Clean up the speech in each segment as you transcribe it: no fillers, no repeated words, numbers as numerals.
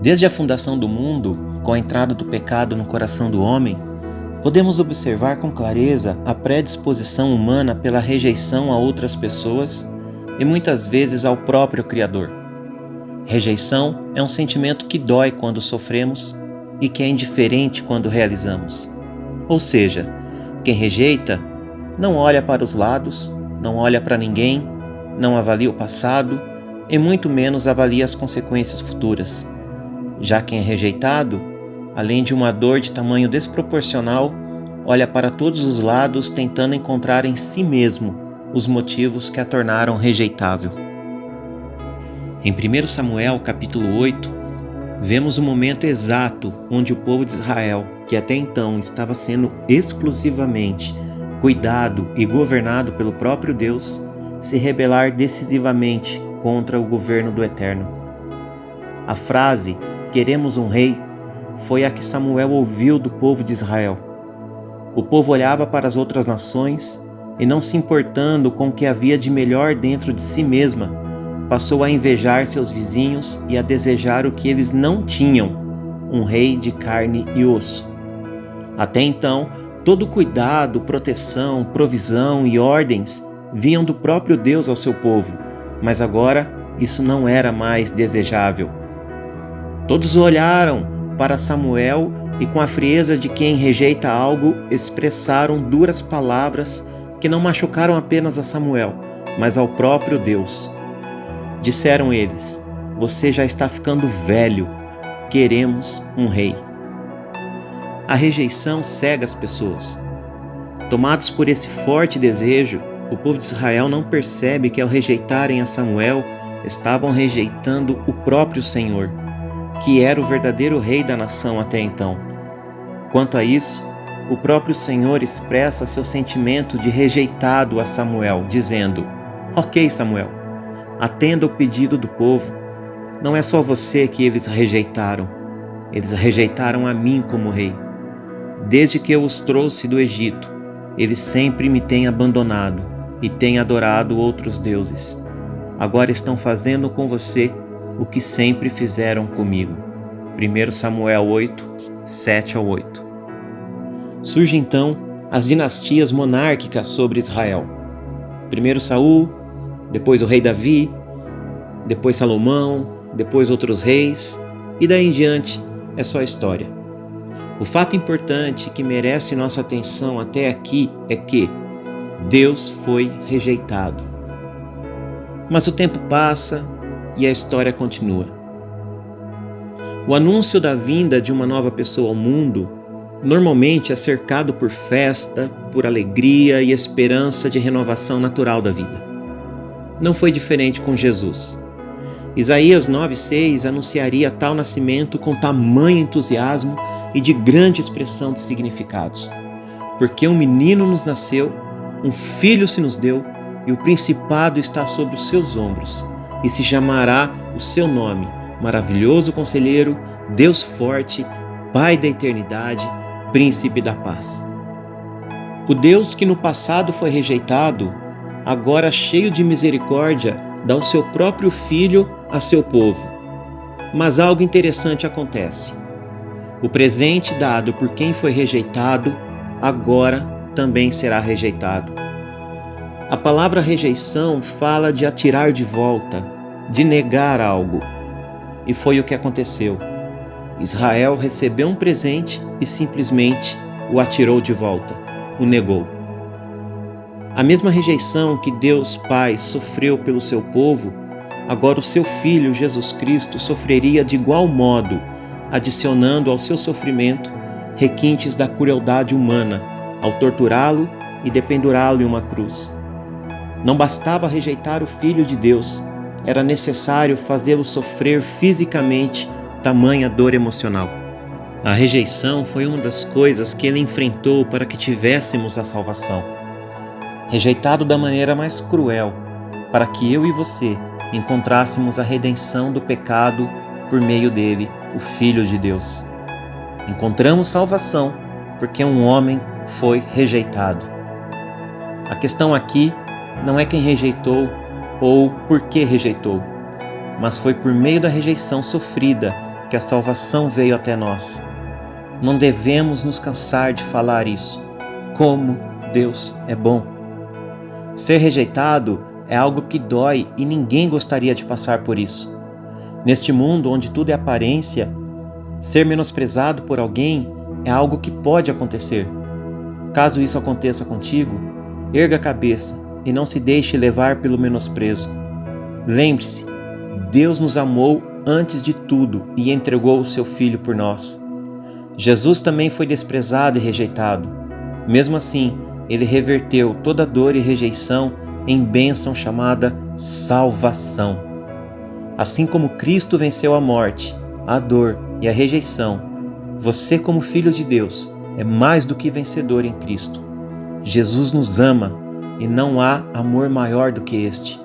Desde a fundação do mundo, com a entrada do pecado no coração do homem, podemos observar com clareza a predisposição humana pela rejeição a outras pessoas e muitas vezes ao próprio Criador. Rejeição é um sentimento que dói quando sofremos e que é indiferente quando realizamos. Ou seja, quem rejeita não olha para os lados, não olha para ninguém, não avalia o passado e muito menos avalia as consequências futuras. Já quem é rejeitado, além de uma dor de tamanho desproporcional, olha para todos os lados tentando encontrar em si mesmo os motivos que a tornaram rejeitável. Em 1 Samuel, capítulo 8, vemos o momento exato onde o povo de Israel, que até então estava sendo exclusivamente cuidado e governado pelo próprio Deus, se rebelar decisivamente contra o governo do Eterno. A frase "queremos um rei" foi a que Samuel ouviu do povo de Israel. O povo olhava para as outras nações e, não se importando com o que havia de melhor dentro de si mesma, passou a invejar seus vizinhos e a desejar o que eles não tinham, um rei de carne e osso. Até então, todo cuidado, proteção, provisão e ordens vinham do próprio Deus ao seu povo, mas agora isso não era mais desejável. Todos olharam para Samuel e, com a frieza de quem rejeita algo, expressaram duras palavras que não machucaram apenas a Samuel, mas ao próprio Deus. Disseram eles: "Você já está ficando velho, queremos um rei." A rejeição cega as pessoas. Tomados por esse forte desejo, o povo de Israel não percebe que, ao rejeitarem a Samuel, estavam rejeitando o próprio Senhor, que era o verdadeiro rei da nação até então. Quanto a isso, o próprio Senhor expressa seu sentimento de rejeitado a Samuel, dizendo: "Ok, Samuel, atenda o pedido do povo. Não é só você que eles rejeitaram a mim como rei. Desde que eu os trouxe do Egito, eles sempre me têm abandonado e têm adorado outros deuses. Agora estão fazendo com você o que sempre fizeram comigo." 1 Samuel 8, 7-8. Surgem então as dinastias monárquicas sobre Israel. Primeiro Saul, depois o rei Davi, depois Salomão, depois outros reis, e daí em diante é só história. O fato importante que merece nossa atenção até aqui é que Deus foi rejeitado. Mas o tempo passa e a história continua. O anúncio da vinda de uma nova pessoa ao mundo normalmente é cercado por festa, por alegria e esperança de renovação natural da vida. Não foi diferente com Jesus. Isaías 9:6 anunciaria tal nascimento com tamanho entusiasmo e de grande expressão de significados. Porque um menino nos nasceu, um filho se nos deu, e o principado está sobre os seus ombros, e se chamará o seu nome: Maravilhoso Conselheiro, Deus Forte, Pai da Eternidade, Príncipe da Paz. O Deus que no passado foi rejeitado, agora cheio de misericórdia, dá o seu próprio Filho a seu povo. Mas algo interessante acontece. O presente dado por quem foi rejeitado, agora também será rejeitado. A palavra rejeição fala de atirar de volta, de negar algo. E foi o que aconteceu. Israel recebeu um presente e simplesmente o atirou de volta, o negou. A mesma rejeição que Deus Pai sofreu pelo seu povo, agora o seu Filho Jesus Cristo sofreria de igual modo, adicionando ao seu sofrimento requintes da crueldade humana, ao torturá-lo e dependurá-lo em uma cruz. Não bastava rejeitar o Filho de Deus, era necessário fazê-lo sofrer fisicamente tamanha dor emocional. A rejeição foi uma das coisas que ele enfrentou para que tivéssemos a salvação. Rejeitado da maneira mais cruel, para que eu e você encontrássemos a redenção do pecado por meio dele, o Filho de Deus. Encontramos salvação porque um homem foi rejeitado. A questão aqui não é quem rejeitou ou por que rejeitou, mas foi por meio da rejeição sofrida que a salvação veio até nós. Não devemos nos cansar de falar isso. Como Deus é bom! Ser rejeitado é algo que dói e ninguém gostaria de passar por isso. Neste mundo onde tudo é aparência, ser menosprezado por alguém é algo que pode acontecer. Caso isso aconteça contigo, erga a cabeça e não se deixe levar pelo menosprezo. Lembre-se, Deus nos amou antes de tudo e entregou o seu Filho por nós. Jesus também foi desprezado e rejeitado. Mesmo assim, ele reverteu toda dor e rejeição em bênção chamada salvação. Assim como Cristo venceu a morte, a dor e a rejeição, você, como filho de Deus, é mais do que vencedor em Cristo. Jesus nos ama e não há amor maior do que este.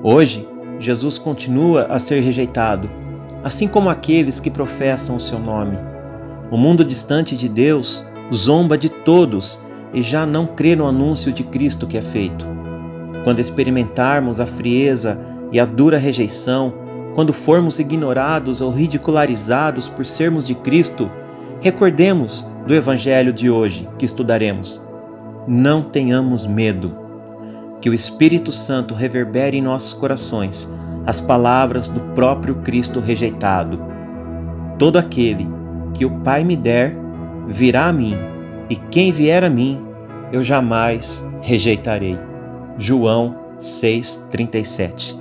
Hoje, Jesus continua a ser rejeitado, assim como aqueles que professam o seu nome. O mundo distante de Deus zomba de todos e já não crê no anúncio de Cristo que é feito. Quando experimentarmos a frieza e a dura rejeição, quando formos ignorados ou ridicularizados por sermos de Cristo, recordemos do Evangelho de hoje que estudaremos. Não tenhamos medo. Que o Espírito Santo reverbere em nossos corações as palavras do próprio Cristo rejeitado. Todo aquele que o Pai me der, virá a mim, e quem vier a mim, eu jamais rejeitarei. João 6:37.